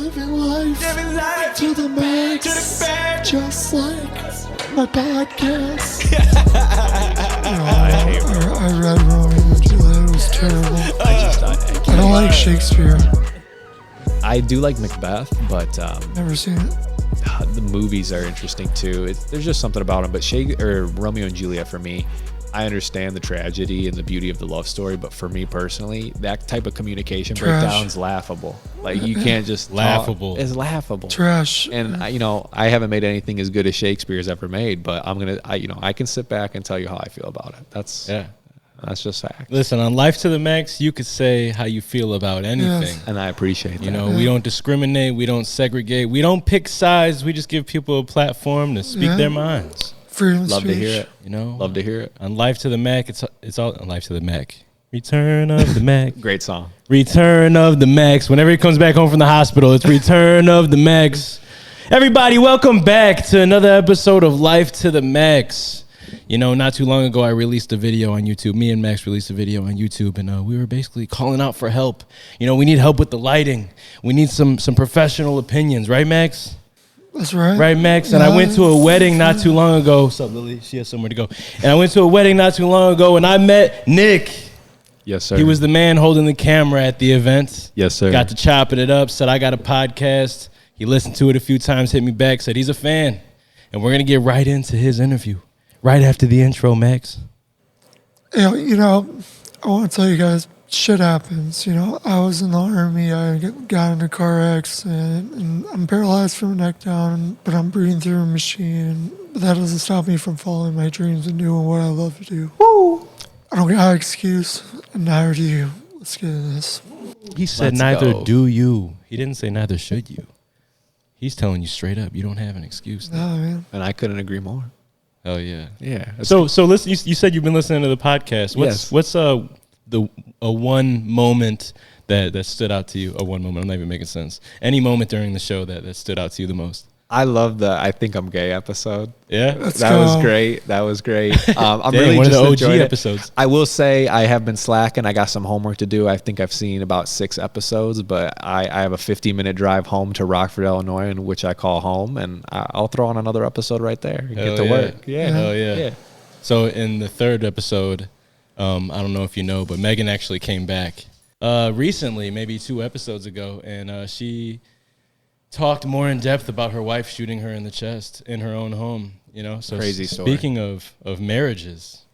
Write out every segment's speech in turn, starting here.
Living life to the max, just like my podcast. I read Romeo and Juliet. It was terrible. I don't like Shakespeare. I do like Macbeth, but Never seen it. the movies are interesting too. There's just something about them. But Romeo and Juliet for me, I understand the tragedy and the beauty of the love story, but for me personally, that type of communication breakdown's laughable. Like you can't just laughable. It's laughable. Trash. And I haven't made anything as good as Shakespeare's ever made, but I can sit back and tell you how I feel about it. That's just fact. Listen, on Life to the Max, you could say how you feel about anything. Yes. And I appreciate that. We don't discriminate, we don't segregate, we don't pick sides. We just give people a platform to speak their minds. Freedom of Love speech. to hear it. Love to hear it. On Life to the Mac, it's all on Life to the Mac. Return of the Mac. Great song. Return of the Max. Whenever he comes back home from the hospital, it's Return of the Max. Everybody, welcome back to another episode of Life to the Max. Not too long ago, I released a video on YouTube. Me and Max released a video on YouTube, and we were basically calling out for help. We need help with the lighting. We need some professional opinions, right, Max? That's right. Right, Max? And I went to a wedding not too long ago. What's up, Lily? She has somewhere to go. And I went to a wedding not too long ago, and I met Nick. Yes, sir. He was the man holding the camera at the event. Yes, sir. Got to chopping it up, said I got a podcast. He listened to it a few times, hit me back, said he's a fan. And we're going to get right into his interview. Right after the intro, Max. I want to tell you guys, shit happens. I was in the Army. I got in a car accident, and I'm paralyzed from the neck down, but I'm breathing through a machine. But that doesn't stop me from following my dreams and doing what I love to do. Woo! I don't got an excuse, and neither do you. Let's get into this. He said neither do you. He didn't say neither should you. He's telling you straight up, you don't have an excuse. Nah, man. And I couldn't agree more. Oh, yeah. Yeah. So listen, you said you've been listening to the podcast. What's a one moment that stood out to you? A one moment, I'm not even making sense. Any moment during the show that stood out to you the most? I love the I Think I'm Gay episode. Yeah? That was great. I'm really one of just the OG enjoying it. episodes. I will say I have been slacking. I got some homework to do. I think I've seen about 6 episodes, but I have a 15-minute drive home to Rockford, Illinois, in which I call home, and I'll throw on another episode right there and get to work. Yeah. Hell yeah. So in the third episode, I don't know if you know, but Megan actually came back recently, maybe 2 episodes ago, and she talked more in depth about her wife shooting her in the chest in her own home. So crazy story. Speaking of marriages,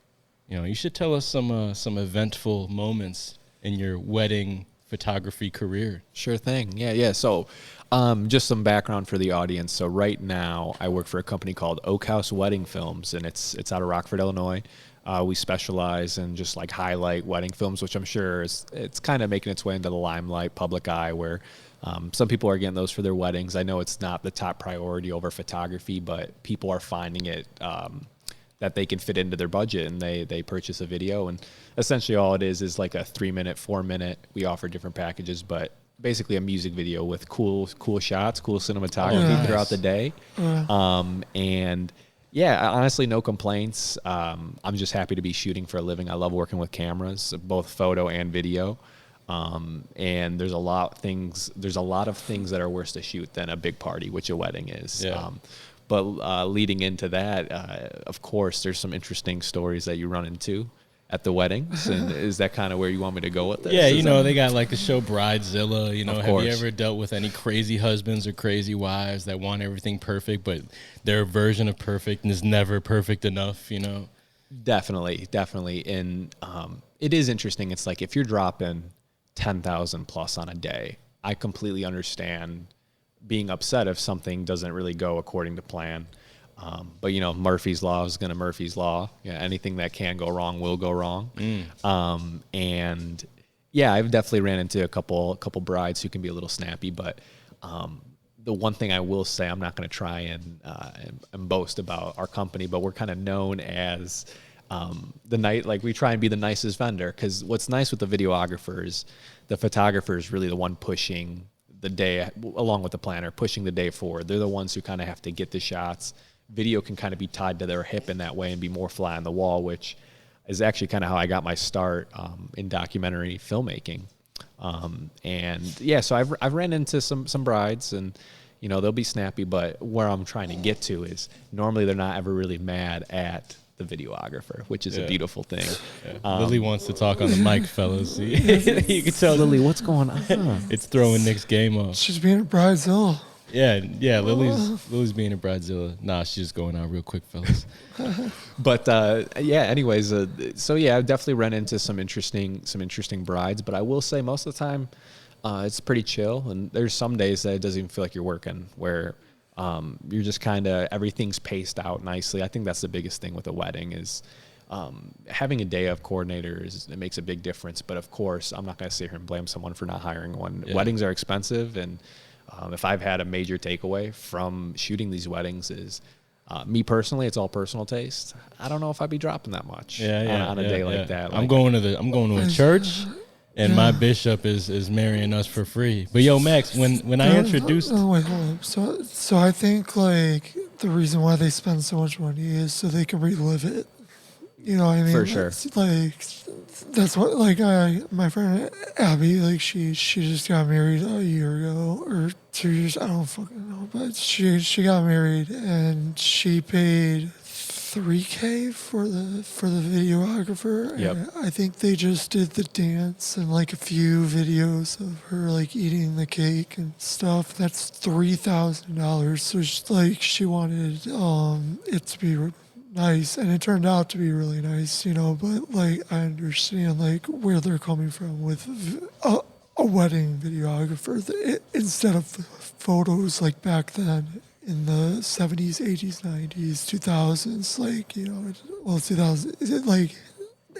you should tell us some eventful moments in your wedding photography career. Sure thing. Yeah. So just some background for the audience. So right now I work for a company called Oak House Wedding Films, and it's out of Rockford, Illinois. We specialize in just like highlight wedding films, which I'm sure it's kind of making its way into the limelight, public eye, where some people are getting those for their weddings. I know it's not the top priority over photography, but people are finding it that they can fit into their budget, and they purchase a video. And essentially all it is like a 3-minute, 4-minute. We offer different packages, but basically a music video with cool shots, cool cinematography throughout the day. And yeah, honestly, no complaints. I'm just happy to be shooting for a living. I love working with cameras, both photo and video. And there's a lot of things that are worse to shoot than a big party, which a wedding is. Yeah. But leading into that, of course, there's some interesting stories that you run into at the weddings. And is that kind of where you want me to go with this? Yeah, they got like the show Bridezilla. Of have course. you ever dealt with any crazy husbands or crazy wives that want everything perfect, but their version of perfect is never perfect enough, Definitely. And it is interesting. It's like if you're dropping 10,000 plus on a day, I completely understand being upset if something doesn't really go according to plan. But Murphy's Law is going to Murphy's Law. Yeah, anything that can go wrong will go wrong. And yeah, I've definitely ran into a couple brides who can be a little snappy. But the one thing I will say, I'm not going to try and boast about our company, but we're kind of known as we try and be the nicest vendor, because what's nice with the videographers, the photographer is really the one pushing the day along with the planner, pushing the day forward. They're the ones who kind of have to get the shots. Video can kind of be tied to their hip in that way and be more fly on the wall, which is actually kind of how I got my start in documentary filmmaking. And yeah, so I've ran into some brides, and you know, they'll be snappy, but where I'm trying to get to is normally they're not ever really mad at the videographer, which is a beautiful thing. Lily wants to talk on the mic, fellas. You can tell Lily, what's going on? it's throwing Nick's game off. She's being a bridezilla. Yeah. Lily's being a bridezilla. Nah, she's just going out real quick, fellas. But yeah, anyways, so yeah, I've definitely run into some interesting brides, but I will say most of the time it's pretty chill, and there's some days that it doesn't even feel like you're working, where you're just kind of, everything's paced out nicely. I think that's the biggest thing with a wedding is having a day of coordinators. It makes a big difference, but of course I'm not going to sit here and blame someone for not hiring one. Weddings are expensive, and if I've had a major takeaway from shooting these weddings is me personally, it's all personal taste. I don't know if I'd be dropping that much on a day like that. I'm going to a church, and my bishop is marrying us for free. But yo, Max, when I introduced, wait, hold up. So I think like the reason why they spend so much money is so they can relive it. You know what I mean? For sure. That's what, like, my friend Abby, like, she just got married a year ago or 2 years. I don't fucking know, but she got married and she paid $3,000 for the videographer. Yep. And I think they just did the dance and like a few videos of her like eating the cake and stuff. That's $3,000. So she wanted it to be nice, and it turned out to be really nice, you know, but like I understand like where they're coming from with a wedding videographer. Instead of photos like back then in the 70s, 80s, 90s, 2000s, like, you know, 2000s, like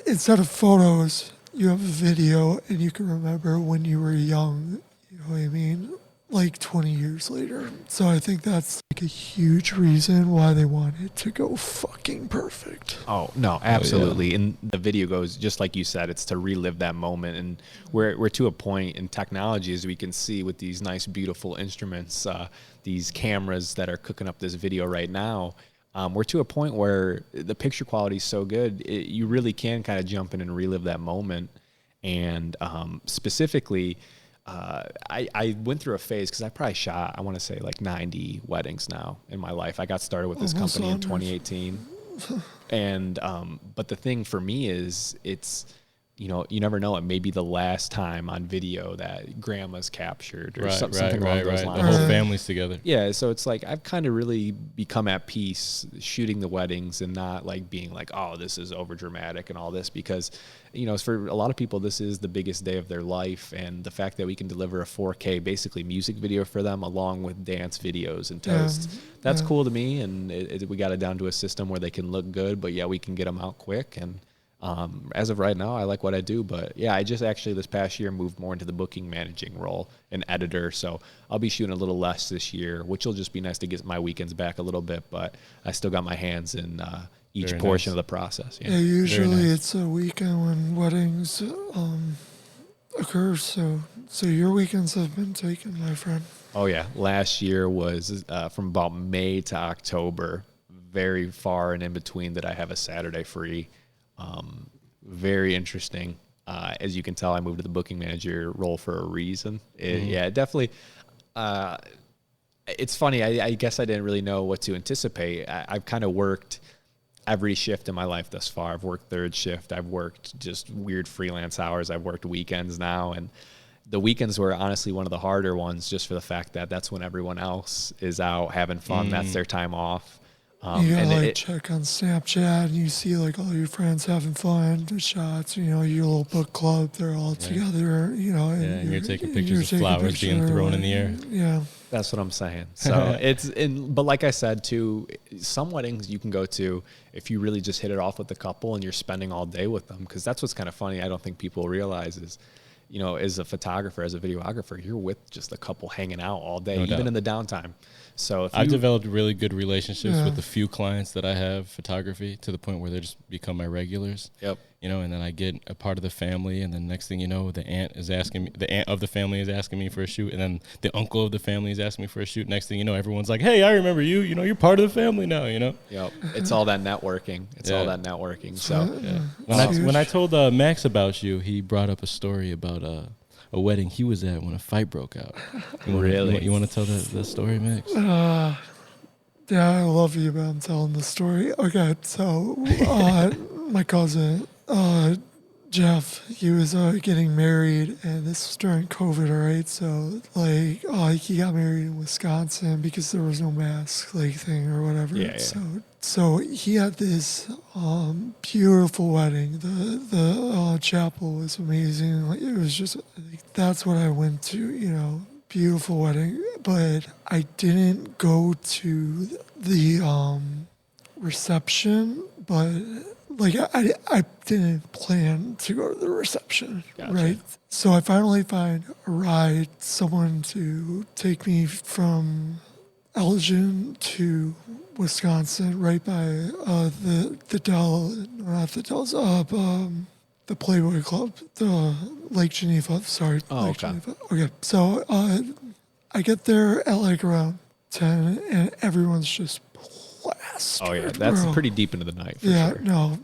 instead of photos you have a video and you can remember when you were young, you know what I mean, like 20 years later. So I think that's like a huge reason why they want it to go fucking perfect. Oh, no, absolutely. And the video goes, just like you said, it's to relive that moment. And we're to a point in technology, as we can see with these nice, beautiful instruments, these cameras that are cooking up this video right now. We're to a point where the picture quality is so good, you really can kind of jump in and relive that moment. And specifically, I went through a phase because I probably shot, I want to say like 90 weddings now in my life. I got started with this company in 2018. And, but the thing for me is it's, you know, you never know. It may be the last time on video that grandma's captured or something along those lines. The whole family's together. Yeah, so it's like I've kind of really become at peace shooting the weddings and not like being like, oh, this is over dramatic and all this, because, you know, for a lot of people, this is the biggest day of their life. And the fact that we can deliver a 4K, basically music video for them along with dance videos and toasts, that's cool to me. And we got it down to a system where they can look good, but yeah, we can get them out quick. And as of right now, I like what I do, but yeah, I just actually this past year moved more into the booking managing role, an editor. So I'll be shooting a little less this year, which will just be nice to get my weekends back a little bit, but I still got my hands in each Very portion nice. of the process. Yeah, usually it's a weekend when weddings occur. So your weekends have been taken, my friend. Oh yeah. Last year was from about May to October, very far and in between that I have a Saturday free. Very interesting. As you can tell, I moved to the booking manager role for a reason. Yeah, definitely. It's funny. I guess I didn't really know what to anticipate. I've kind of worked every shift in my life thus far. I've worked third shift. I've worked just weird freelance hours. I've worked weekends now. And the weekends were honestly one of the harder ones, just for the fact that that's when everyone else is out having fun. That's their time off. You gotta check on Snapchat and you see like all your friends having fun, the shots, you know, your little book club, they're all together, you know. And you're taking pictures of flowers being thrown in the air. Yeah. That's what I'm saying. So but like I said too, some weddings you can go to if you really just hit it off with the couple and you're spending all day with them, because that's what's kind of funny. I don't think people realize is, you know, as a photographer, as a videographer, you're with just a couple hanging out all day, even in the downtime. So if I've developed really good relationships with the few clients that I have photography, to the point where they just become my regulars. Yep. You know, and then I get a part of the family, and then next thing you know, the aunt of the family is asking me for a shoot, and then the uncle of the family is asking me for a shoot. Next thing you know, everyone's like, "Hey, I remember you. You know, you're part of the family now." You know. Yep. It's all that networking. It's all that networking. So when I told Max about you, he brought up a story about a wedding he was at when a fight broke out. Really? You want to tell the story, Max? Yeah, I love you, but I'm telling the story. Okay, so my cousin, Jeff, he was getting married, and this was during COVID, all right? So, like, he got married in Wisconsin because there was no mask, like, thing or whatever. Yeah. So he had this beautiful wedding. The chapel was amazing. Like, it was just, like, that's what I went to, you know, beautiful wedding. But I didn't go to the reception, but like I didn't plan to go to the reception, Gotcha. right? So I finally find a ride, someone to take me from Elgin to Wisconsin, right by the Dell, not the Dell's up, the Playboy Club, the Lake Geneva. Sorry, Oh, Lake okay. Geneva. Okay, so I get there at like around 10, and everyone's just plastered. Oh yeah, that's bro. pretty deep into the night for Yeah, sure. no,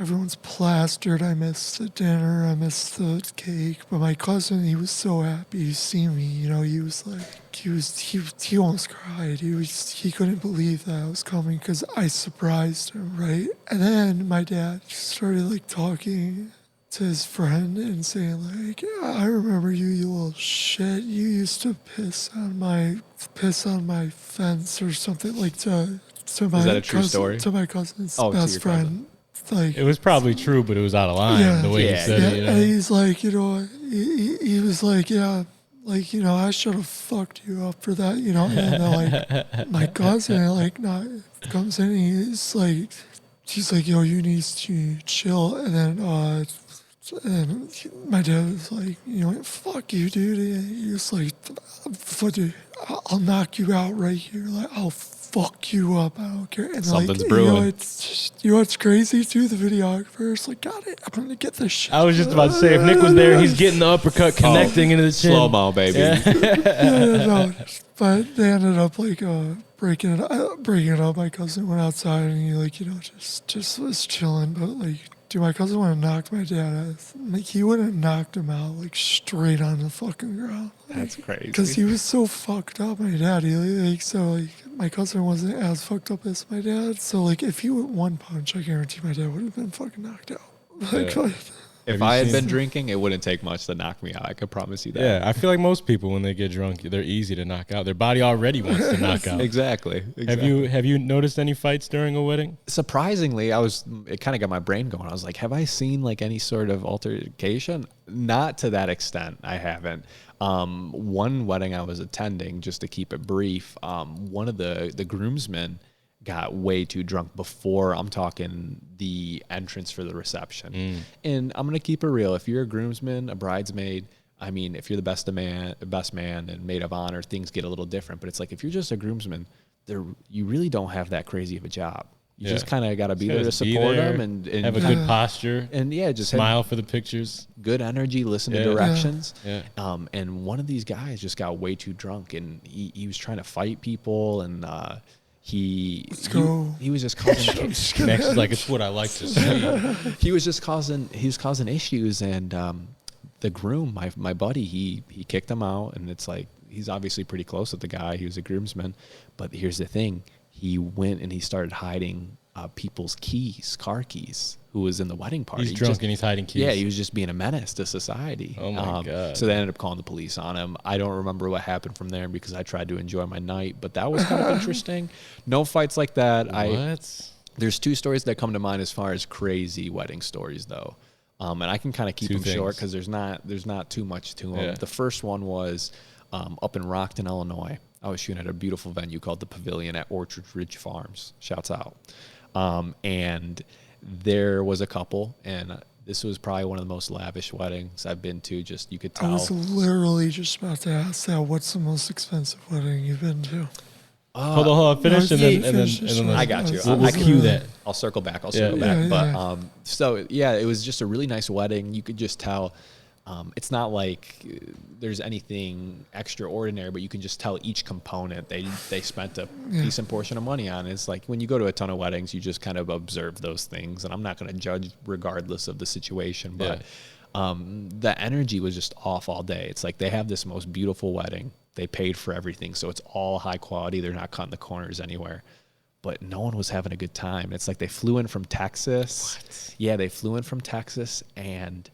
everyone's plastered. I missed the dinner. I missed the cake. But my cousin, he was so happy to see me. You know, he was like, he almost cried. He couldn't believe that I was coming because I surprised him, right? And then my dad started like talking to his friend and saying like, I remember you, you little shit. You used to piss on my fence or something like to my Is that a true cousin, story? to my cousin's Oh, to best your friend. Like, It was probably true, but it was out of line Yeah. the way Yeah, he said it. You and know? he's like, you know, he was like, yeah, like, you know, I should have fucked you up for that, you know. And then like my cousin, like, comes in, and she's like, yo, you need to chill. And then my dad was like, you know, fuck you, dude. And he was like, dude, I'll knock you out right here. Like, I'll fuck you up. I don't care. And Something's like, brewing. You know, you know what's crazy too? The videographer is like, got it. I'm gonna get this shit. I was just about to say, if Nick was there, he's getting the uppercut, connecting into the chin. Slow mo, baby. No. But they ended up like breaking it up. My cousin went outside and he like, you know, just was chilling. But like, dude, my cousin would have knocked my dad out. Like, he would have knocked him out like straight on the fucking ground. That's crazy. Because he was so fucked up, my dad. My cousin wasn't as fucked up as my dad. So like, if he went one punch, I guarantee my dad would have been fucking knocked out. Like, Yeah. If you I had seen- been drinking, it wouldn't take much to knock me out. I could promise you that. Yeah, I feel like most people, when they get drunk, they're easy to knock out. Their body already wants to knock out. Exactly. Have you noticed any fights during a wedding? Surprisingly, it kind of got my brain going. I was like, have I seen like any sort of altercation? Not to that extent. I haven't. One wedding I was attending, just to keep it brief, one of the groomsmen got way too drunk before, I'm talking, the entrance for the reception. And I'm going to keep it real. If you're a groomsman, a bridesmaid, I mean, if you're the best man and maid of honor, things get a little different. But it's like, if you're just a groomsman, you really don't have that crazy of a job. You just kind of got to be there to support them and have a good posture. And yeah, just smile for the pictures. Good energy, listen to directions. Yeah. And one of these guys just got way too drunk, and he was trying to fight people, and he was just causing Max is like, it's what I like to see. he was causing issues, and the groom, my buddy, he kicked him out, and it's like, he's obviously pretty close with the guy. He was a groomsman, but here's the thing: he went and he started hiding people's keys, car keys, who was in the wedding party. He's drunk and he's hiding keys. Yeah, he was just being a menace to society. Oh my God. So they ended up calling the police on him. I don't remember what happened from there because I tried to enjoy my night, but that was kind of interesting. No fights like that. What? There's two stories that come to mind as far as crazy wedding stories, though. And I can kind of keep them short because there's not too much to them. Yeah. The first one was up in Rockton, Illinois. I was shooting at a beautiful venue called the Pavilion at Orchard Ridge Farms. Shouts out. And there was a couple, and this was probably one of the most lavish weddings I've been to. Just, you could tell. I was literally just about to ask that. What's the most expensive wedding you've been to? Hold on, finish, No, and finish then this let's- one. I got you. We'll cue that. I'll circle back. Yeah. But so yeah, it was just a really nice wedding. You could just tell. It's not like there's anything extraordinary, but you can just tell each component they spent a decent portion of money on. It's like when you go to a ton of weddings, you just kind of observe those things, and I'm not going to judge regardless of the situation. But the energy was just off all day. It's like they have this most beautiful wedding. They paid for everything, so it's all high quality. They're not cutting the corners anywhere. But no one was having a good time. It's like they flew in from Texas. What? Yeah, they flew in from Texas, and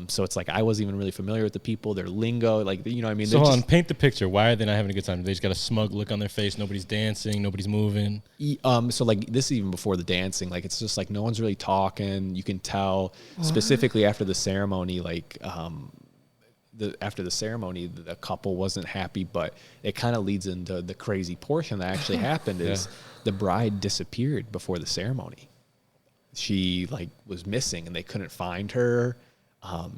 so it's like I wasn't even really familiar with the people, their lingo, like, you know what I mean? So hold on, paint the picture. Why are they not having a good time? They just got a smug look on their face. Nobody's dancing. Nobody's moving. So like this is even before the dancing. Like it's just like no one's really talking. You can tell specifically after the ceremony, like after the ceremony, the couple wasn't happy, but it kind of leads into the crazy portion that actually happened is the bride disappeared before the ceremony. She like was missing and they couldn't find her.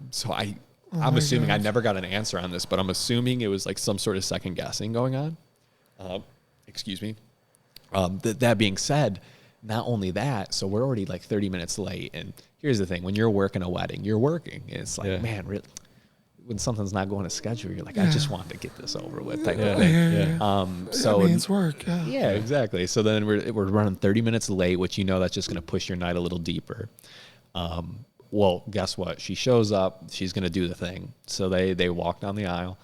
So I'm assuming, I never got an answer on this, but I'm assuming it was like some sort of second guessing going on. Excuse me. That being said, not only that, so we're already like 30 minutes late. And here's the thing, when you're working a wedding, you're working. It's like, man, really, when something's not going to schedule, you're like, I just wanted to get this over with type of thing. So I mean, it's work. Yeah, exactly. So then we're running 30 minutes late, which that's just going to push your night a little deeper. Well, guess what? She shows up. She's going to do the thing. So they walk down the aisle.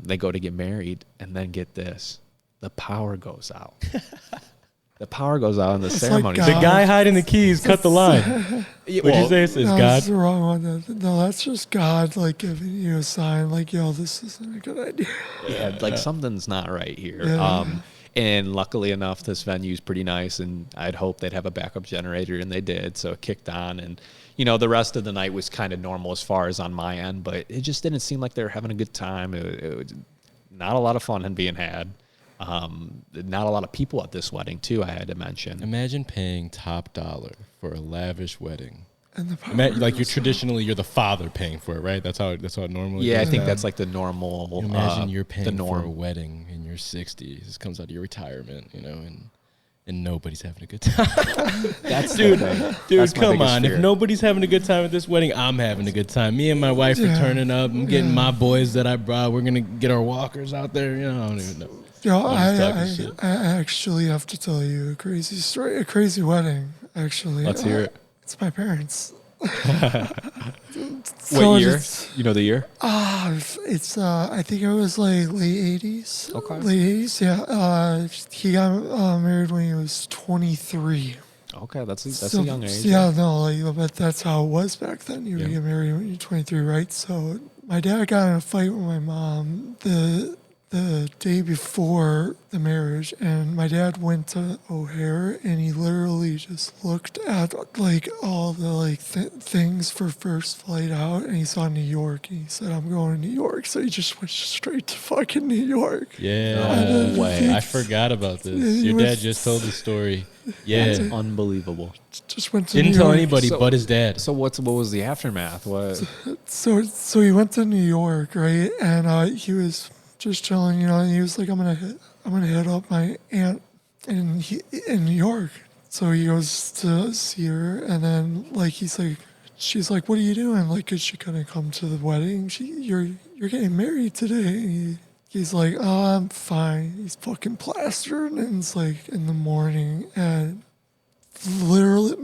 They go to get married. And then get this. The power goes out. The power goes out in the ceremony. Like the guy hiding the keys cut the line. What'd you say? It's no, God? That's the wrong one. No, that's just God, like, giving you a sign, like, yo, this isn't a good idea. Yeah, like something's not right here. Yeah. And luckily enough, this venue's pretty nice, and I'd hoped they'd have a backup generator, and they did. So it kicked on, and the rest of the night was kind of normal as far as on my end, but it just didn't seem like they were having a good time. It was not a lot of fun being had. Not a lot of people at this wedding too, I had to mention. Imagine paying top dollar for a lavish wedding. And the like you're the father paying for it, right? That's how it normally. Yeah, goes. I think that's like the normal. Imagine you're paying for a wedding in your 60s. This comes out of your retirement, and nobody's having a good time. That's dude. That's come on! fear. If nobody's having a good time at this wedding, I'm having a good time. Me and my wife are turning up. I'm getting my boys that I brought. We're gonna get our walkers out there. I don't even know. Yo, I actually have to tell you a crazy story, a crazy wedding. Actually, let's hear it. It's my parents. What year? You know the year? It's I think it was like late 80s. Okay. Late 80s, yeah. He got married when he was 23. Okay, that's a young age. Yeah, no, but that's how it was back then. You would get married when you're 23, right? So my dad got in a fight with my mom the day before the marriage, and my dad went to O'Hare, and he literally just looked at like all the like things for first flight out, and he saw New York, and he said, "I'm going to New York." So he just went straight to fucking New York. Yeah, no way. I forgot about this. Your dad just told the story. Yeah, it's unbelievable. Just went to Didn't New tell York. anybody but his dad. So what was the aftermath? What? So he went to New York, right? And he was just chilling, and he was like, I'm gonna hit up my aunt in New York. So he goes to see her, and then like she's like, what are you doing? Like, 'cause she couldn't come to the wedding. You're getting married today. And he's like, oh, I'm fine. He's fucking plastered, and it's like in the morning, and literally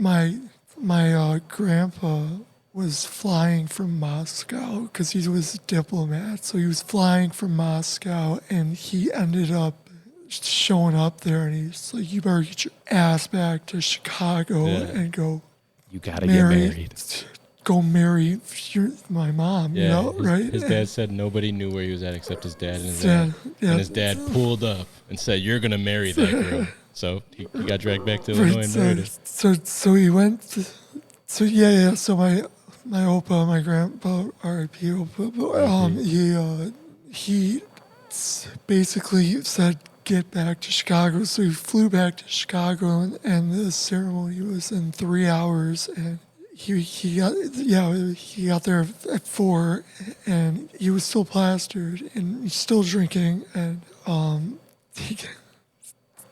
my grandpa was flying from Moscow because he was a diplomat. So he was flying from Moscow, and he ended up showing up there, and he's like, you better get your ass back to Chicago and go. You gotta get married. Go marry my mom, right? His dad said nobody knew where he was at except his dad and his dad. Yeah. And his dad pulled up and said, you're going to marry that girl. So he got dragged back to Illinois and married her. So he went. So my opa, my grandpa, R.I.P. Opa, he basically said, get back to Chicago. So he flew back to Chicago, and the ceremony was in 3 hours, and he got there at 4, and he was still plastered, and he's still drinking, and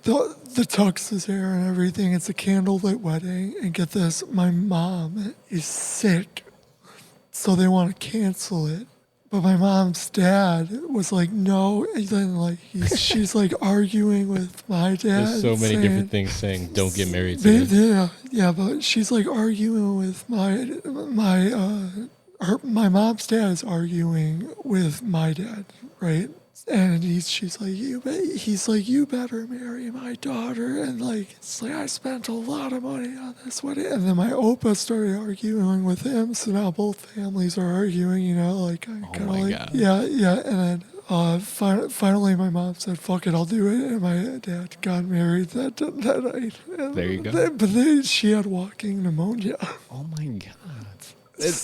the tux is there and everything. It's a candlelit wedding, and get this, my mom is sick, so they want to cancel it. But my mom's dad was like, no, and then she's like arguing with my dad. There's so many different things saying don't get married today. Yeah, but she's like arguing with my my mom's dad is arguing with my dad, right? And she's like, he's like, you better marry my daughter. And like, it's like, I spent a lot of money on this wedding. And then my Opa started arguing with him. So now both families are arguing, you know, like, kind of like, God. yeah. And then finally my mom said, fuck it, I'll do it. And my dad got married that night. And There you go. But then she had walking pneumonia. Oh my God.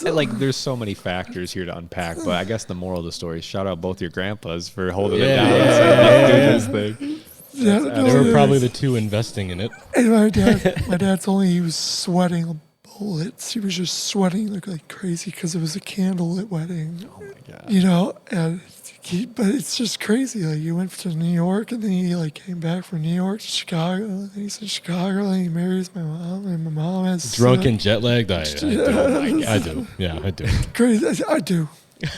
Like, there's so many factors here to unpack, but I guess the moral of the story is shout out both your grandpas for holding it down and saying, let's do this thing. Yeah, They were probably the two investing in it. And my dad's he was sweating bullets. He was just sweating like crazy because it was a candlelit wedding. Oh my God. You know, and but it's just crazy. Like, he went to New York, and then he like came back from New York to Chicago, and then he's in Chicago, and he marries my mom, and my mom has Drunk and jet lagged? I do. Yeah, I do. crazy. I do.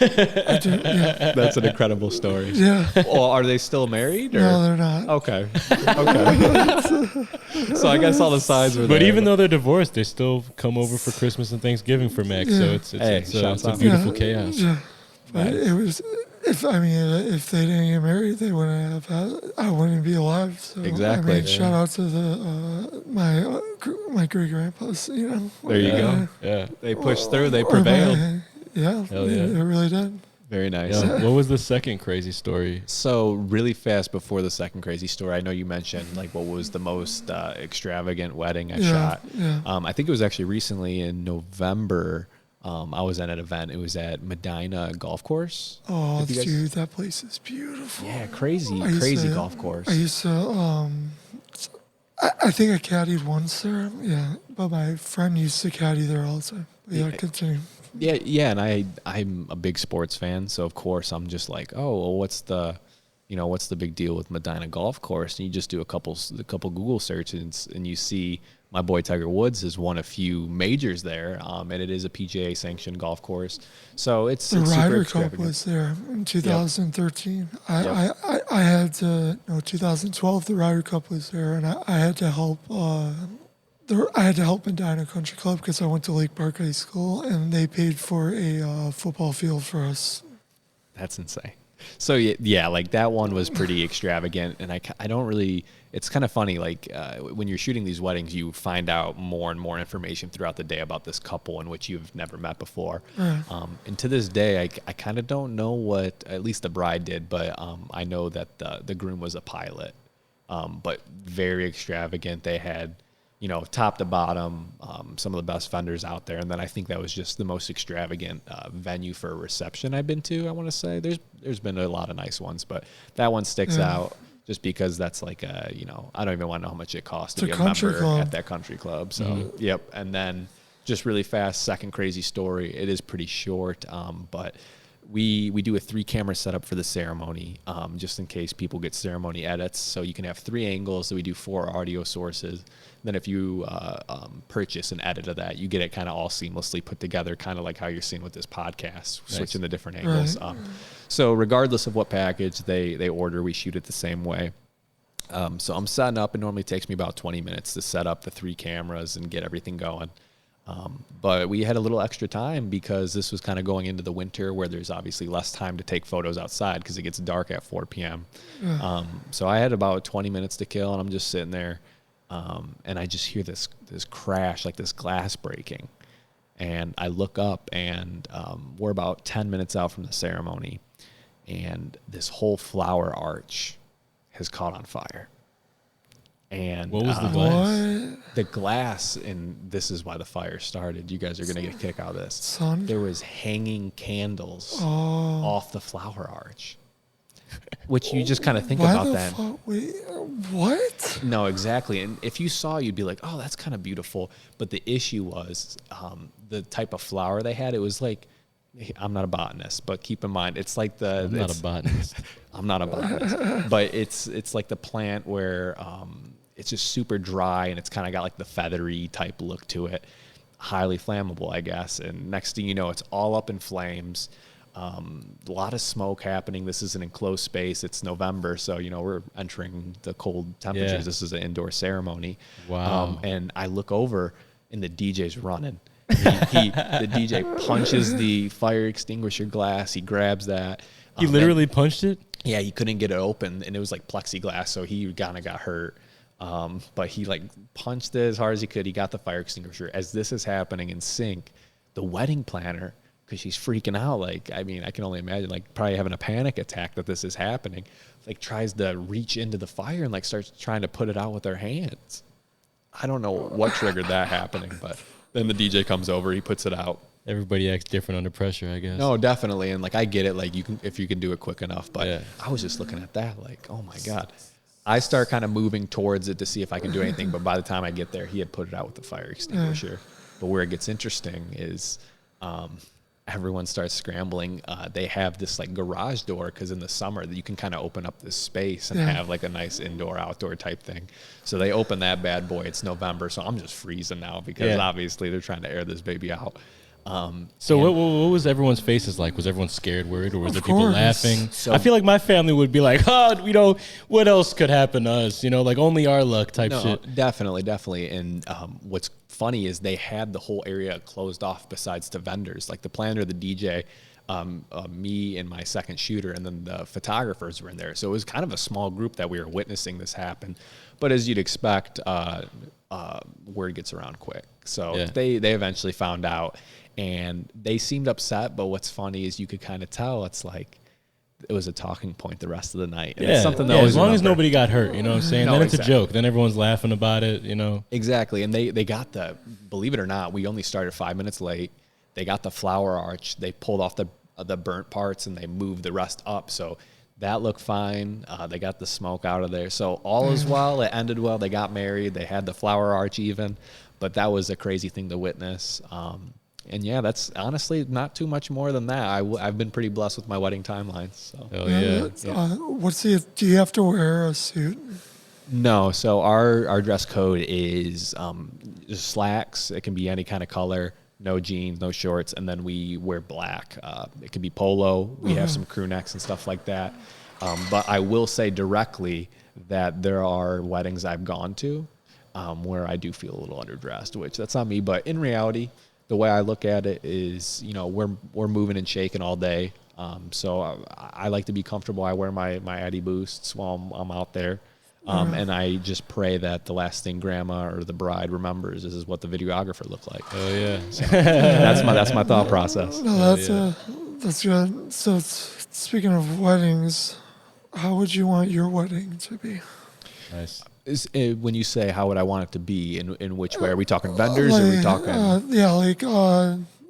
Yeah. That's an incredible story. Yeah. Well, are they still married? Or? No, they're not. Okay. So I guess all the signs were there. But even though they're divorced, they still come over for Christmas and Thanksgiving for Max. So Yeah. it's a beautiful chaos. Yeah. But it was. If they didn't get married, they wouldn't have. I wouldn't be alive. So Exactly. Shout out to my great grandpas. You know. There you go. Yeah. They pushed through. They prevailed. Yeah. Hell yeah. They really did. Very nice. Yeah. What was the second crazy story? So really fast before the second crazy story, I know you mentioned like what was the most extravagant wedding I shot. Yeah. I think it was actually recently in November. I was at an event. It was at Medina Golf Course. Oh, Have you guys- dude, that place is beautiful. Yeah, crazy to- golf course. I used to. I think I caddied once there. Yeah, but my friend used to caddy there all the time. But yeah, continue. Yeah, and I'm a big sports fan, so of course I'm just like, oh, well, what's the big deal with Medina Golf Course? And you just do a couple Google searches, and you see my boy Tiger Woods has won a few majors there, and it is a PGA sanctioned golf course. So it's The super Ryder Cup extravagant. was there in 2013. I had to 2012. The Ryder Cup was there, and I had to help. I had to help Medina Country Club because I went to Lake Park High School, and they paid for a football field for us. That's insane. So yeah, like that one was pretty extravagant, and I don't really. It's kind of funny, like when you're shooting these weddings, you find out more and more information throughout the day about this couple in which you've never met before. Right. And to this day, I kind of don't know what at least the bride did, but I know that the groom was a pilot, but very extravagant. They had, top to bottom, some of the best vendors out there. And then I think that was just the most extravagant venue for a reception I've been to, I want to say. There's been a lot of nice ones, but that one sticks out just because that's like I don't even want to know how much it costs to be a member at that country club. So, Yep. And then just really fast, second crazy story. It is pretty short, but we do a 3-camera setup for the ceremony, just in case people get ceremony edits. So you can have 3 angles. So we do 4 audio sources. Then if you purchase an edit of that, you get it kind of all seamlessly put together, kind of like how you're seeing with this podcast, switching the different angles. Right. So regardless of what package they order, we shoot it the same way. So I'm setting up. It normally takes me about 20 minutes to set up the 3 cameras and get everything going. But we had a little extra time because this was kind of going into the winter where there's obviously less time to take photos outside because it gets dark at 4 p.m. So I had about 20 minutes to kill, and I'm just sitting there. And I just hear this crash, like this glass breaking. And I look up, and we're about 10 minutes out from the ceremony. And this whole flower arch has caught on fire. And What was the glass? What? the glass, and this is why the fire started. You guys are going to get a kick out of this. Son? There was hanging candles off the flower arch, which you just kind of think Why about the that. fuck? Wait, what? No, exactly. And if you saw, you'd be like, oh, that's kind of beautiful. But the issue was the type of flower they had. It was like, I'm not a botanist, but keep in mind, it's like I'm not a botanist. I'm not a botanist, but it's like the plant where it's just super dry, and it's kind of got like the feathery type look to it. Highly flammable, I guess. And next thing you know, it's all up in flames. A lot of smoke happening. This is an enclosed space. It's November, so we're entering the cold temperatures. Yeah. This is an indoor ceremony. Wow. And I look over, and the DJ's running, The DJ punches the fire extinguisher glass. He grabs that. He literally punched it? Yeah, he couldn't get it open, and it was like plexiglass, so he kind of got hurt. But he like punched it as hard as he could. He got the fire extinguisher. As this is happening in sync, the wedding planner, because she's freaking out, like, I mean, I can only imagine, like, probably having a panic attack that this is happening, like, tries to reach into the fire and, like, starts trying to put it out with her hands. I don't know what triggered that happening, but then the DJ comes over, he puts it out. Everybody acts different under pressure, I guess. No, definitely. And, like, I get it, like, you can, if you can do it quick enough, but Yeah. I was just looking at that, like, oh, my God. I start kind of moving towards it to see if I can do anything, but by the time I get there, he had put it out with the fire extinguisher. But where it gets interesting is everyone starts scrambling. They have this like garage door because in the summer you can kind of open up this space and have like a nice indoor outdoor type thing. So they open that bad boy. It's November, so I'm just freezing now because obviously they're trying to air this baby out. So what was everyone's faces like? Was everyone scared, worried, or was there people course. laughing? So- I feel like my family would be like, oh, you know, what else could happen to us? You know, like only our luck type shit. Definitely. And what's funny is they had the whole area closed off besides the vendors, like the planner, the DJ, me and my second shooter, and then the photographers were in there. So it was kind of a small group that we were witnessing this happen. But as you'd expect, word gets around quick. So they eventually found out, and they seemed upset. But what's funny is you could kind of tell it's like it was a talking point the rest of the night. And it's something that as long as nobody got hurt, you know what I'm saying? No, Then it's exactly. a joke. Then everyone's laughing about it, you know? Exactly. And they got the, believe it or not, we only started 5 minutes late. They got the flower arch. They pulled off the burnt parts and they moved the rest up. So that looked fine. They got the smoke out of there. So all is well. It ended well. They got married. They had the flower arch even. But that was a crazy thing to witness. And yeah, that's honestly not too much more than that. I've been pretty blessed with my wedding timelines. So. Oh, yeah. Do you have to wear a suit? No, so our dress code is just slacks. It can be any kind of color, no jeans, no shorts, and then we wear black. It can be polo. We have some crew necks and stuff like that. But I will say directly that there are weddings I've gone to where I do feel a little underdressed, which that's on me. But in reality, the way I look at it is, you know, we're moving and shaking all day. So I like to be comfortable. I wear my Addy Boosts while I'm out there. And I just pray that the last thing grandma or the bride remembers is what the videographer looked like. Oh, yeah. So that's my thought process. No, that's good. So speaking of weddings, how would you want your wedding to be? Nice. When you say how would I want it to be, in which way? Are we talking vendors or are we talking?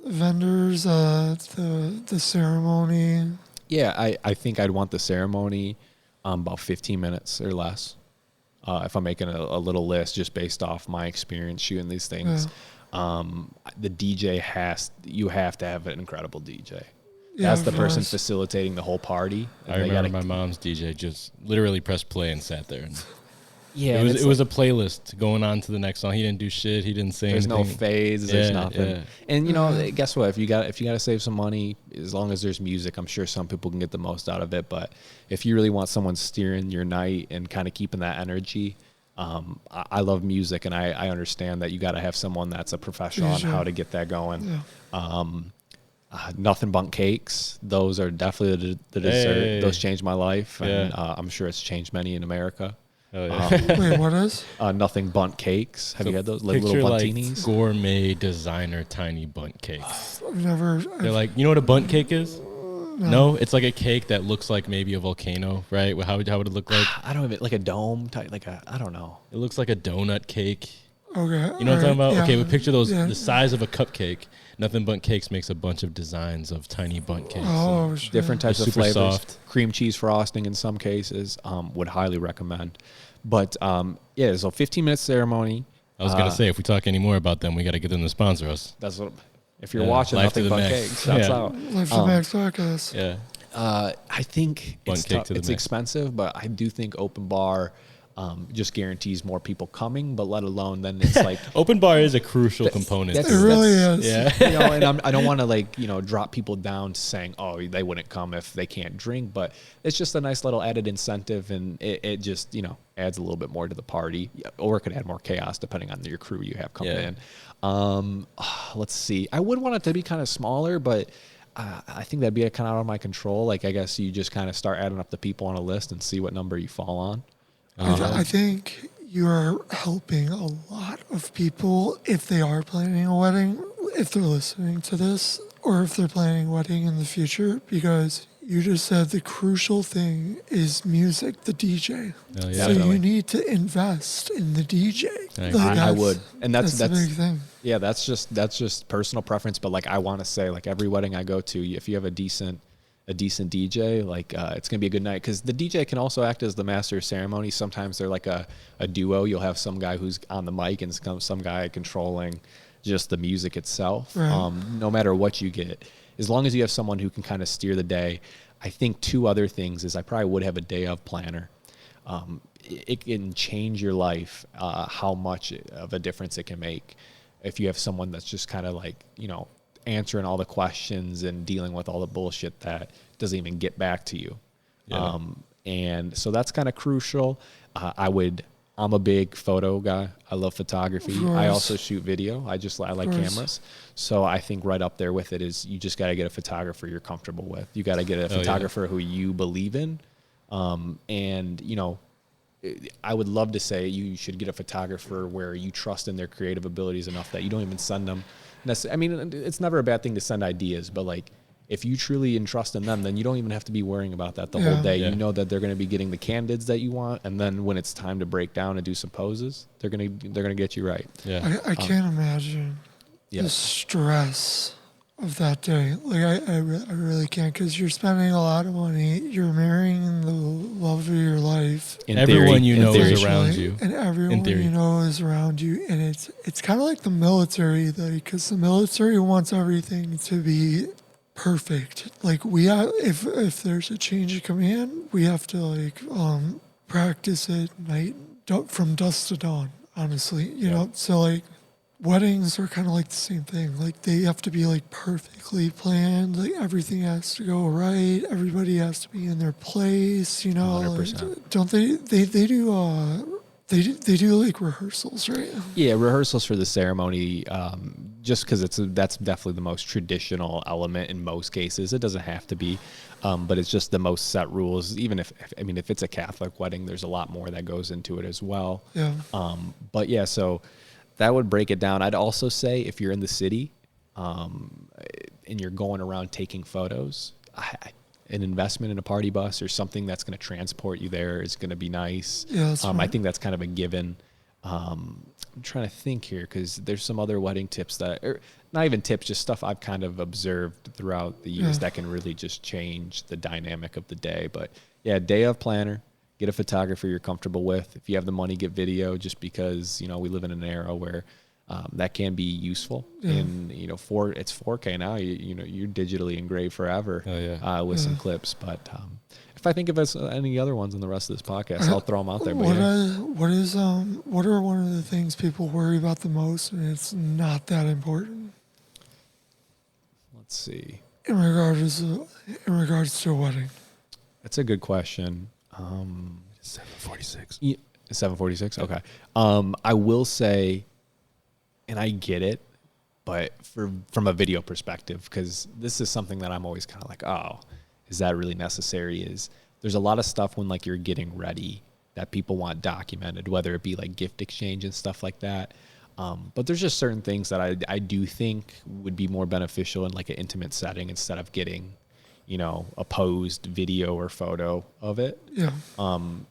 Vendors, the ceremony. Yeah, I think I'd want the ceremony about 15 minutes or less. If I'm making a little list just based off my experience shooting these things. The DJ you have to have an incredible DJ. Yeah, That's the of person course. facilitating the whole party. I remember my mom's DJ just literally pressed play and sat there. And Yeah, it was a playlist going on to the next song. He didn't do shit. He didn't say there's anything. no fades. There's Yeah, nothing. yeah. And you know, guess what? If you got to save some money, as long as there's music, I'm sure some people can get the most out of it. But if you really want someone steering your night and kind of keeping that energy, I love music, and I understand that you got to have someone that's a professional on how to get that going. Yeah. Nothing but cakes. Those are definitely the dessert. Hey. Those changed my life, and Yeah. I'm sure it's changed many in America. Oh, yeah. Wait, what is? Nothing but cakes. Have you had those like Picture little like buntinis? gourmet designer tiny bunt cakes. I've never. They're like, you know what a bunt cake is? No, it's like a cake that looks like maybe a volcano, right? How would it look like? I don't even like a dome type, I don't know. It looks like a donut cake. Okay. You know what I'm talking about? Yeah. Okay, but picture those Yeah. the size of a cupcake. Nothing But Cakes makes a bunch of designs of tiny bunt cakes. Oh, shit. Different types They're of super flavors. soft. Cream cheese frosting in some cases. Would highly recommend. But yeah, so 15-minute ceremony. I was gonna say, if we talk any more about them, we got to get them to sponsor us. That's what. If you're Yeah, watching Life to Nothing the But Max. Cakes, that's Yeah. out. Life to the Max podcast. Yeah. I think Bun it's cake tough. to the It's max. expensive, but I do think open bar just guarantees more people coming, but let alone then it's like Open bar is a crucial component. It really is. Yeah. you know, and I don't want to like, you know, drop people down to saying, oh, they wouldn't come if they can't drink, but it's just a nice little added incentive, and it just, you know, adds a little bit more to the party, or it could add more chaos depending on your crew you have coming in. Let's see. I would want it to be kind of smaller, but I think that'd be kind of out of my control. Like, I guess you just kind of start adding up the people on a list and see what number you fall on. I think you are helping a lot of people if they are planning a wedding, if they're listening to this, or if they're planning a wedding in the future, because you just said the crucial thing is music, the DJ. Oh, yeah. So Definitely. you need to invest in the DJ. I would, and that's the big thing. Yeah, that's just personal preference. But like, I want to say, like, every wedding I go to, if you have a decent DJ, like, it's gonna be a good night, because the DJ can also act as the master of ceremony. Sometimes they're like a duo. You'll have some guy who's on the mic and some guy controlling just the music itself. Right. No matter what you get, as long as you have someone who can kind of steer the day. I think two other things is I probably would have a day of planner. It can change your life, how much of a difference it can make if you have someone that's just kind of like, you know, answering all the questions and dealing with all the bullshit that doesn't even get back to you. Yeah. And so that's kind of crucial. I'm a big photo guy. I love photography. I also shoot video. I like cameras. So I think right up there with it is you just got to get a photographer you're comfortable with. You got to get a photographer who you believe in. And, you know, I would love to say you should get a photographer where you trust in their creative abilities enough that you don't even send them. I mean, it's never a bad thing to send ideas, but like, if you truly entrust in them, then you don't even have to be worrying about that the whole day. Yeah. You know that they're going to be getting the candidates that you want, and then when it's time to break down and do some poses, they're gonna get you right. Yeah. I can't imagine the stress of that day. Like, I really can't, because you're spending a lot of money. You're marrying the love of your life. Everyone you know is around you. And everyone you know is around you. And it's kind of like the military, because the military wants everything to be perfect. Like, if there's a change of command, we have to like practice it night from dusk to dawn, honestly, you know. So like, weddings are kind of like the same thing. Like, they have to be like perfectly planned. Like, everything has to go right. Everybody has to be in their place, you know. 100%. Like, don't they do like rehearsals, right? Yeah, rehearsals for the ceremony, just because that's definitely the most traditional element in most cases. It doesn't have to be, but it's just the most set rules. Even if it's a Catholic wedding, there's a lot more that goes into it as well. Yeah. But yeah, so that would break it down. I'd also say if you're in the city, and you're going around taking photos, an investment in a party bus or something that's going to transport you there is going to be nice. Yeah, that's I right. think that's kind of a given. I'm trying to think here, because there's some other wedding tips or not even tips, just stuff I've kind of observed throughout the years that can really just change the dynamic of the day. But yeah, day of planner, get a photographer you're comfortable with. If you have the money, get video, just because, you know, we live in an era where that can be useful. And, you know, it's 4K now. You know, you're digitally engraved forever with some clips. But if I think of any other ones in the rest of this podcast, I'll throw them out there. But what are one of the things people worry about the most, and it's not that important let's see. in regards to a wedding? That's a good question. 746. 746. Okay. I will say, and I get it, but from a video perspective, because this is something that I'm always kind of like, oh, is that really necessary? There's a lot of stuff when like you're getting ready that people want documented, whether it be like gift exchange and stuff like that. But there's just certain things that I do think would be more beneficial in like an intimate setting instead of getting, you know, a posed video or photo of it. Yeah.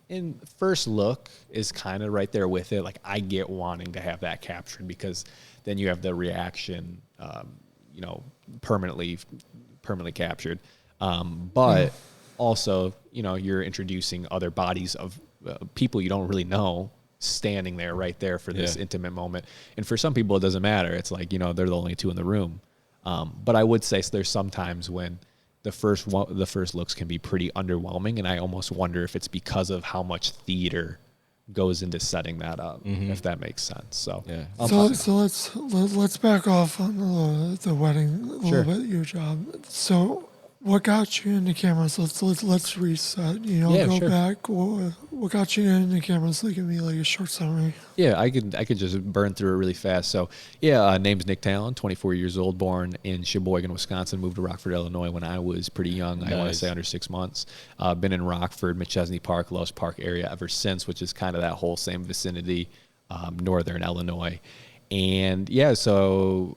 And first look is kind of right there with it. Like, I get wanting to have that captured, because then you have the reaction, you know, permanently captured. But also, you know, you're introducing other bodies of people you don't really know standing there right there for this intimate moment. And for some people, it doesn't matter. It's like, you know, they're the only two in the room. But I would say there's some times when the first looks can be pretty underwhelming, and I almost wonder if it's because of how much theater goes into setting that up, if that makes sense. So, Yeah. So let's back off on the wedding a little Sure. bit. Your job. So what got you into cameras? Let's reset. Yeah, go sure. back. What got you into cameras? Give me like a short summary. Yeah, I could just burn through it really fast. So, yeah, name's Nick Talan, 24 years old, born in Sheboygan, Wisconsin, moved to Rockford, Illinois when I was pretty young. I want to Nice. say under 6 months. Been in Rockford, McChesney Park, Lowe's Park area ever since, which is kind of that whole same vicinity, northern Illinois. And yeah, so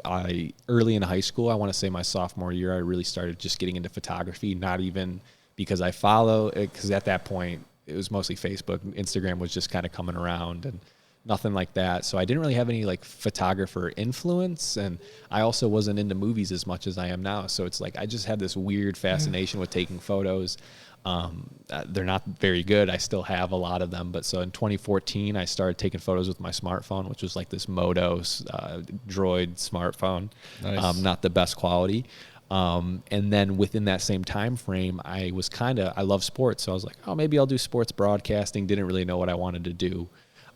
early in high school, I want to say my sophomore year, I really started just getting into photography, not even because I follow, because at that point, it was mostly Facebook. Instagram was just kind of coming around and nothing like that. So I didn't really have any like photographer influence. And I also wasn't into movies as much as I am now. So it's like I just had this weird fascination with taking photos. They're not very good. I still have a lot of them. But so in 2014, I started taking photos with my smartphone, which was like this Moto Droid smartphone. Nice. Not the best quality. And then within that same time frame, I love sports. So I was like, oh, maybe I'll do sports broadcasting. Didn't really know what I wanted to do.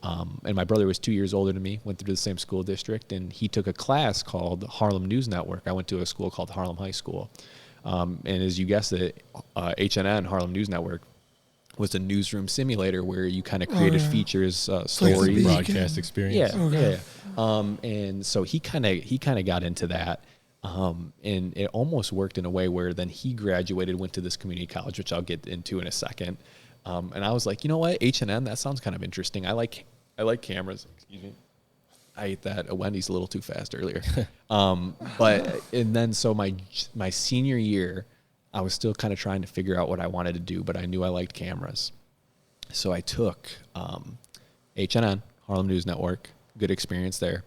And my brother was 2 years older than me, went through the same school district, and he took a class called Harlem News Network. I went to a school called Harlem High School. And as you guessed it, HNN, Harlem News Network, was a newsroom simulator where you kind of created features, like the stories. Beacon. Broadcast experience. Yeah, Okay. yeah. And so he kind of got into that. And it almost worked in a way where then he graduated, went to this community college, which I'll get into in a second. And I was like, you know what, H&N, that sounds kind of interesting. I like cameras. Excuse me. I ate that. Wendy's a little too fast earlier. And then so my senior year, I was still kind of trying to figure out what I wanted to do, but I knew I liked cameras. So I took H&N, Harlem News Network, good experience there.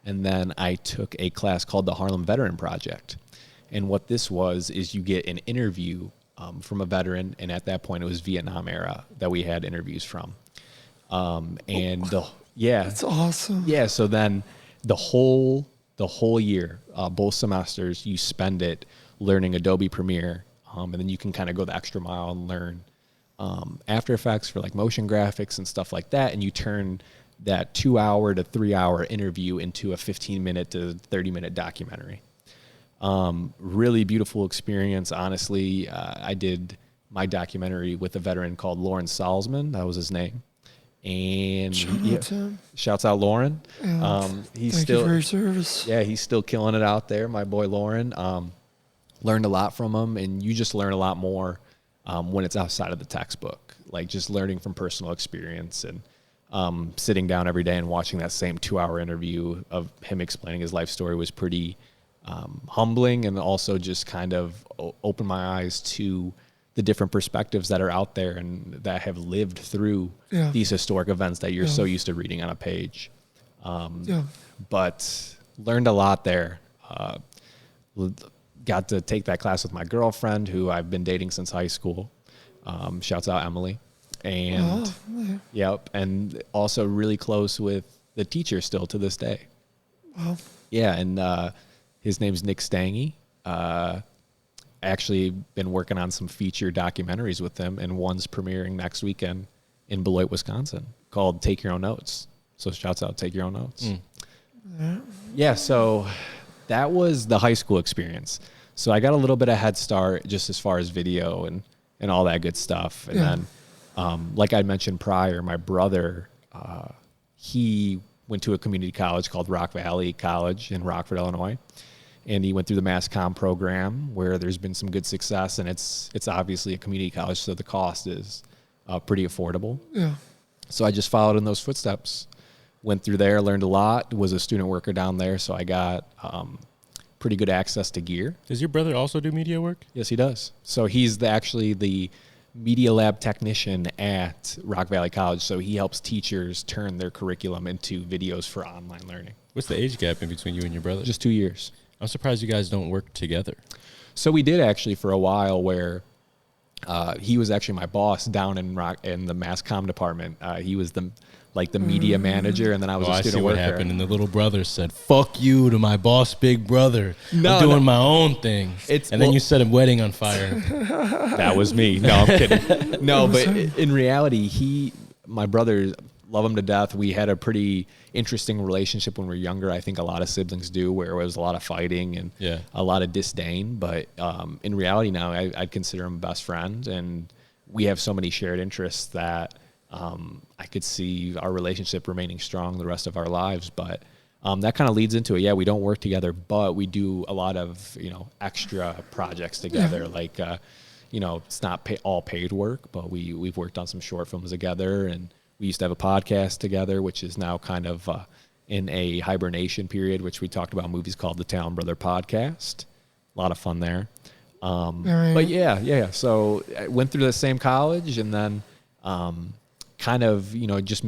And then I took a class called the Harlem Veteran Project. And what this was is you get an interview from a veteran, and at that point it was Vietnam era that we had interviews from. That's awesome. Yeah, so then the whole year, both semesters, you spend it learning Adobe Premiere, and then you can kind of go the extra mile and learn After Effects for like motion graphics and stuff like that, and you turn that 2 hour to 3 hour interview into a 15-minute to 30-minute documentary. Really beautiful experience. Honestly, I did my documentary with a veteran called Lauren Salzman. That was his name. And shouts out Lauren. He's Thank still you for your service. Yeah, he's still killing it out there. My boy Lauren. Learned a lot from him, and you just learn a lot more when it's outside of the textbook. Like just learning from personal experience and sitting down every day and watching that same 2 hour interview of him explaining his life story was pretty humbling, and also just kind of opened my eyes to the different perspectives that are out there and that have lived through these historic events that you're so used to reading on a page. But learned a lot there. Got to take that class with my girlfriend, who I've been dating since high school. Shouts out Emily. And yep, and also really close with the teacher still to this day. Wow. Yeah, and his name's Nick Stange. Actually been working on some feature documentaries with him, and one's premiering next weekend in Beloit, Wisconsin, called Take Your Own Notes. So shouts out Take Your Own Notes. Yeah, so that was the high school experience. So I got a little bit of head start just as far as video and all that good stuff. And then, like I mentioned prior, my brother, he went to a community college called Rock Valley College in Rockford, Illinois. And he went through the Mass Comm program, where there's been some good success, and it's obviously a community college, so the cost is pretty affordable. Yeah. So I just followed in those footsteps, went through there, learned a lot, was a student worker down there, so I got pretty good access to gear. Does your brother also do media work? Yes, he does. So he's actually the media lab technician at Rock Valley College, so he helps teachers turn their curriculum into videos for online learning. What's the age gap in between you and your brother? Just 2 years. I'm surprised you guys don't work together. So we did actually for a while, where he was actually my boss down in the Mass Comm department. He was the media manager, and then I was a student I see worker. what happened, and the little brother said, "Fuck you" to my boss, big brother. No, I'm doing my own thing. Then you set a wedding on fire. That was me. No, I'm kidding. No, but in reality, my brother love them to death. We had a pretty interesting relationship when we were younger. I think a lot of siblings do, where it was a lot of fighting and a lot of disdain. But in reality now, I'd consider him a best friend, and we have so many shared interests that I could see our relationship remaining strong the rest of our lives. But that kind of leads into it. Yeah, we don't work together, but we do a lot of, extra projects together. Like, it's not all paid work, but we've worked on some short films together, and we used to have a podcast together, which is now kind of in a hibernation period, which we talked about movies called the Talan Brother Podcast. A lot of fun there. But yeah. So I went through the same college, and then kind of, just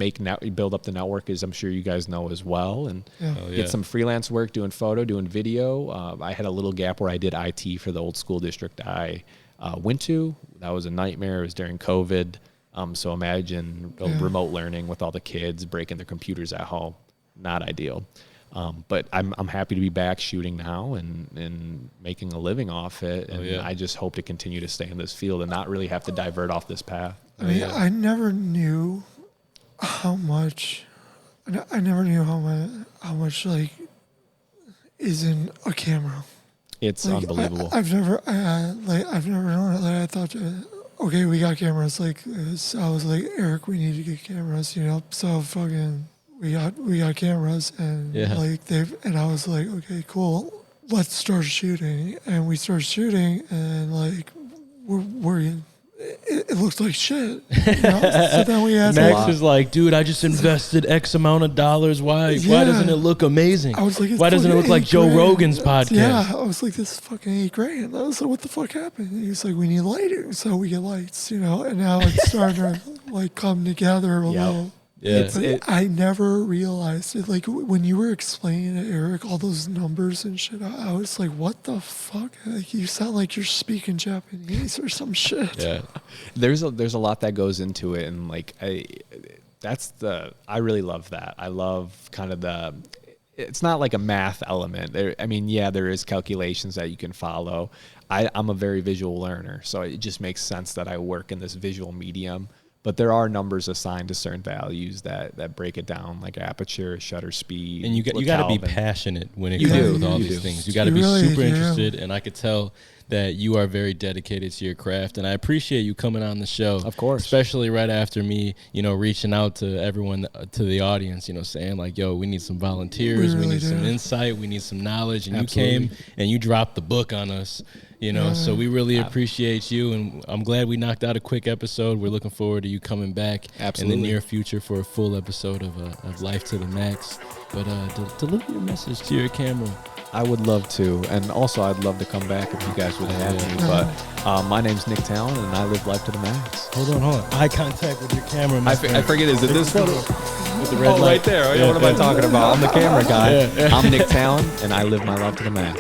build up the network, as I'm sure you guys know as well, and get some freelance work doing photo, doing video. I had a little gap where I did IT for the old school district I went to. That was a nightmare. It was during COVID. So imagine remote learning with all the kids breaking their computers at home. Not ideal. But I'm happy to be back shooting now and making a living off it. And I just hope to continue to stay in this field and not really have to divert off this path. I mean, I never knew how much. I never knew how much like is in a camera. It's like, unbelievable. I've never known it. Like I thought, okay, we got cameras. Like so I was like, Eric, we need to get cameras. So fucking we got cameras, and and I was like, okay, cool, let's start shooting. And we started shooting, and like it looks like shit. So then we had Max was like, dude, I just invested X amount of dollars. Why doesn't it look amazing? I was like, why doesn't it look like Joe Rogan's podcast? Yeah, I was like, this is fucking $8,000. I was like, what the fuck happened? And he was like, we need lighting, so we get lights, and now it's starting to like come together a little. Yeah, I never realized it. Like when you were explaining to Eric all those numbers and shit, I was like, "What the fuck? Like, you sound like you're speaking Japanese or some shit." Yeah, there's a lot that goes into it, and like I really love that. I love kind of it's not like a math element. There is calculations that you can follow. I'm a very visual learner, so it just makes sense that I work in this visual medium. But there are numbers assigned to certain values that break it down, like aperture, shutter speed. And you got to be passionate when it comes with all these things. You got to be really super interested, and I could tell that you are very dedicated to your craft. And I appreciate you coming on the show. Of course. Especially right after me, reaching out to everyone, to the audience, saying like, yo, we need some volunteers, we need some insight, we need some knowledge. And Absolutely. You came and you dropped the book on us. So we really appreciate you, and I'm glad we knocked out a quick episode. We're looking forward to you coming back in the near future for a full episode of Life to the Max. But deliver your message to your camera. I would love to, and also I'd love to come back if you guys would have me. But my name's Nick Talan, and I live life to the max. Hold on. Eye contact with your camera. I forget, is it this photo? With the red light. Right there. What am I talking about? I'm the camera guy. I'm Nick Talan, and I live my life to the max.